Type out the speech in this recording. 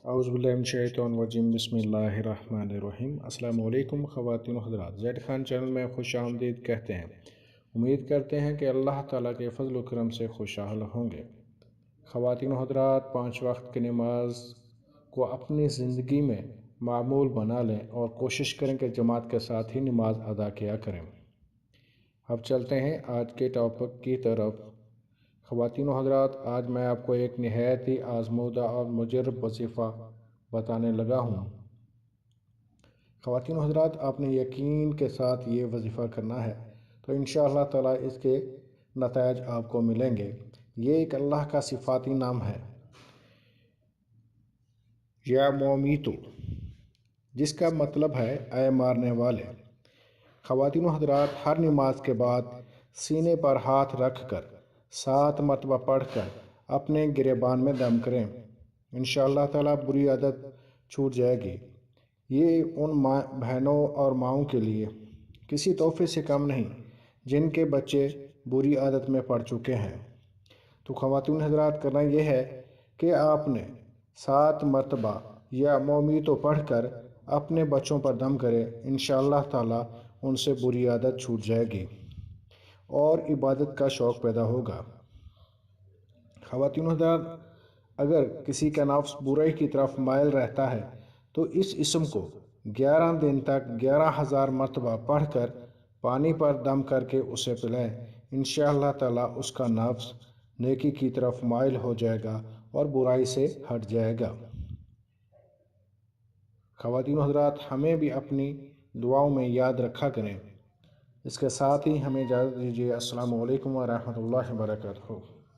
اعوذ باللہ من الشیطان الرجیم بسم اللہ الرحمن الرحیم۔ السلام علیکم خواتین و حضرات، زید خان چینل میں خوش آمدید کہتے ہیں۔ امید کرتے ہیں کہ اللہ تعالیٰ کے فضل و کرم سے خوشحال ہوں گے۔ خواتین و حضرات، 5 وقت کی نماز کو اپنی زندگی میں معمول بنا لیں اور کوشش کریں کہ جماعت کے ساتھ ہی نماز ادا کیا کریں۔ اب چلتے ہیں آج کے ٹاپک کی طرف۔ خواتین و حضرات، آج میں آپ کو ایک نہایت ہی آزمودہ اور مجرب وظیفہ بتانے لگا ہوں۔ خواتین و حضرات، آپ نے یقین کے ساتھ یہ وظیفہ کرنا ہے تو انشاءاللہ تعالیٰ اس کے نتائج آپ کو ملیں گے۔ یہ ایک اللہ کا صفاتی نام ہے، یا مومیتو، جس کا مطلب ہے اے مارنے والے۔ خواتین و حضرات، ہر نماز کے بعد سینے پر ہاتھ رکھ کر 7 مرتبہ پڑھ کر اپنے گریبان میں دم کریں۔ انشاءاللہ تعالیٰ بری عادت چھوٹ جائے گی۔ یہ ان بہنوں اور ماؤں کے لیے کسی تحفے سے کم نہیں جن کے بچے بری عادت میں پڑ چکے ہیں۔ تو خواتین حضرات، کرنا یہ ہے کہ آپ نے 7 مرتبہ یا مومیتو پڑھ کر اپنے بچوں پر دم کرے۔ انشاءاللہ تعالیٰ ان سے بری عادت چھوٹ جائے گی اور عبادت کا شوق پیدا ہوگا۔ خواتین حضرات، اگر کسی کا نفس برائی کی طرف مائل رہتا ہے تو اس اسم کو 11 دن تک 11,000 مرتبہ پڑھ کر پانی پر دم کر کے اسے پلائیں۔ انشاءاللہ تعالیٰ اس کا نفس نیکی کی طرف مائل ہو جائے گا اور برائی سے ہٹ جائے گا۔ خواتین حضرات، ہمیں بھی اپنی دعاؤں میں یاد رکھا کریں۔ اس کے ساتھ ہی ہمیں اجازت دیجیے۔ السلام علیکم ورحمۃ اللہ وبرکاتہ۔